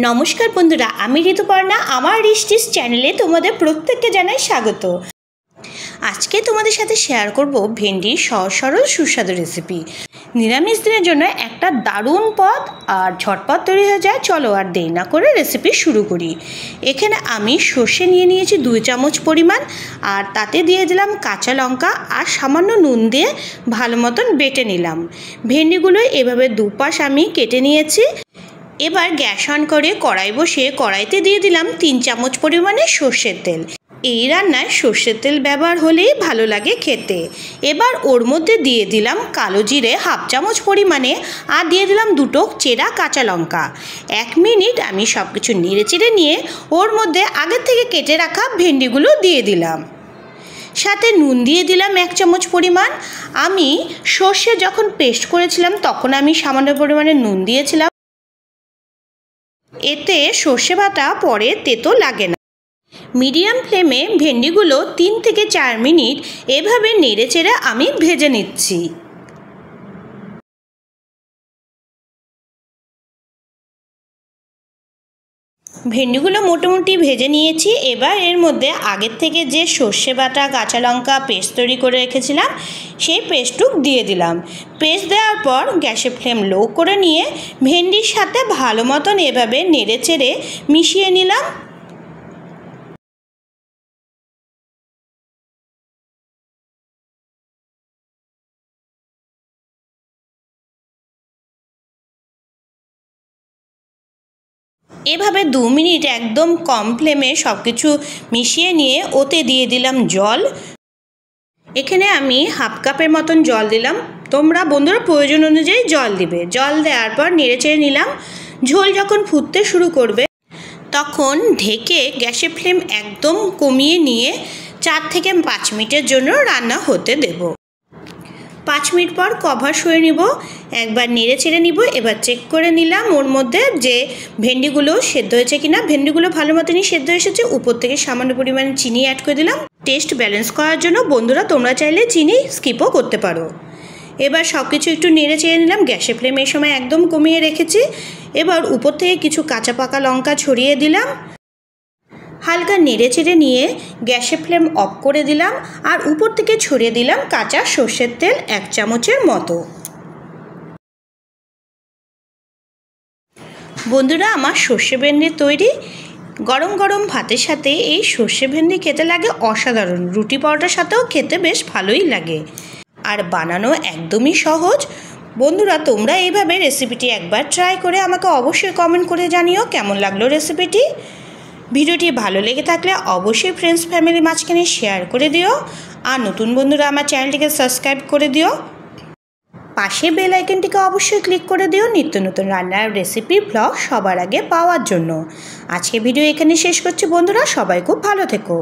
নমস্কার বন্ধুরা, আমি ঋতুপর্ণা। আমার রিস্টিস চ্যানেলে তোমাদের প্রত্যেককে জানাই স্বাগত। আজকে তোমাদের সাথে শেয়ার করব ভেন্ডির সহজ সরল সুস্বাদু রেসিপি। নিরামিষ দিনের জন্য একটা দারুণ পদ আর ঝটপট তৈরি হয়ে যায়। চলো আর দেরি না করে রেসিপি শুরু করি। এখানে আমি সর্ষে নিয়ে নিয়েছি 2 চামচ পরিমাণ, আর তাতে দিয়ে দিলাম কাঁচা লঙ্কা আর সামান্য নুন দিয়ে ভালো মতন বেটে নিলাম। ভেন্ডিগুলো এভাবে দুপাশ আমি কেটে নিয়েছি। এবার গ্যাস অন করে কড়াই বসিয়ে কড়াইতে দিয়ে দিলাম 3 চামচ পরিমাণে সর্ষের তেল। এই রান্নায় সর্ষের তেল ব্যবহার হলেই ভালো লাগে খেতে। এবার ওর মধ্যে দিয়ে দিলাম কালো জিরে 1/2 চামচ পরিমাণে, আর দিয়ে দিলাম 2টো চেরা কাঁচা লঙ্কা। 1 মিনিট আমি সব কিছু নেড়ে চেড়ে নিয়ে ওর মধ্যে আগের থেকে কেটে রাখা ভেন্ডিগুলো দিয়ে দিলাম। সাথে নুন দিয়ে দিলাম 1 চামচ পরিমাণ। আমি সর্ষে যখন পেস্ট করেছিলাম তখন আমি সামান্য পরিমাণে নুন দিয়েছিলাম, এতে সর্ষে বাটা পরে তেতো লাগে না। মিডিয়াম ফ্লেমে ভেন্ডিগুলো 3 থেকে 4 মিনিট এভাবে নেড়ে চেড়ে আমি ভেজে নিচ্ছি। ভেন্ডিগুলো মোটামুটি ভেজে নিয়েছি। এবার এর মধ্যে আগের থেকে যে সর্ষে বাটা কাঁচা লঙ্কা পেস্ট তৈরি করে রেখেছিলাম সেই পেস্টটুক দিয়ে দিলাম। পেস্ট দেওয়ার পর গ্যাসের ফ্লেম লো করে নিয়ে ভেন্ডির সাথে ভালো মতন এভাবে নেড়ে চেড়ে মিশিয়ে নিলাম। এভাবে 2 মিনিট একদম কম ফ্লেমে সব কিছু মিশিয়ে নিয়ে ওতে দিয়ে দিলাম জল। এখানে আমি 1/2 কাপের মতন জল দিলাম। তোমরা বন্ধুরা প্রয়োজন অনুযায়ী জল দিবে। জল দেওয়ার পর নেড়ে চেড়ে নিলাম। ঝোল যখন ফুটতে শুরু করবে তখন ঢেকে গ্যাসের ফ্লেম একদম কমিয়ে নিয়ে 4 থেকে 5 মিনিটের জন্য রান্না হতে দেব। 5 মিনিট পর কভার সরিয়ে নিব, একবার নেড়ে চেড়ে নিব। এবার চেক করে নিলাম ওর মধ্যে যে ভেন্ডিগুলো সেদ্ধ হয়েছে কিনা। ভেন্ডিগুলো ভালো মতনই সেদ্ধ এসেছে। উপর থেকে সামান্য পরিমাণে চিনি অ্যাড করে দিলাম টেস্ট ব্যালেন্স করার জন্য। বন্ধুরা তোমরা চাইলে চিনি স্কিপও করতে পারো। এবার সব কিছু একটু নেড়ে চেড়ে নিলাম। গ্যাসের ফ্লেম এই সময় একদম কমিয়ে রেখেছি। এবার উপর থেকে কিছু কাঁচা পাকা লঙ্কা ছড়িয়ে দিলাম। হালকা নেড়ে চেড়ে নিয়ে গ্যাসের ফ্লেম অফ করে দিলাম, আর উপর থেকে ছড়িয়ে দিলাম কাঁচা সর্ষের তেল 1 চামচের মতো। বন্ধুরা আমার সর্ষে ভেন্ডি তৈরি। গরম গরম ভাতের সাথে এই সর্ষে ভেন্ডি খেতে লাগে অসাধারণ। রুটি পরোটার সাথেও খেতে বেশ ভালোই লাগে, আর বানানো একদমই সহজ। বন্ধুরা তোমরা এইভাবে রেসিপিটি একবার ট্রাই করে আমাকে অবশ্যই কমেন্ট করে জানিও কেমন লাগলো রেসিপিটি। ভিডিওটি ভালো লেগে থাকলে অবশ্যই ফ্রেন্ডস ফ্যামিলি মাঝখানে শেয়ার করে দিও, আর নতুন বন্ধুরা আমার চ্যানেলটিকে সাবস্ক্রাইব করে দিও। পাশে বেল আইকনটিকে অবশ্যই ক্লিক করে দিও নিত্য নতুন রান্নার রেসিপি ব্লগ সবার আগে পাওয়ার জন্য। আজকে ভিডিও এখানে শেষ করছি বন্ধুরা, সবাই খুব ভালো থেকো।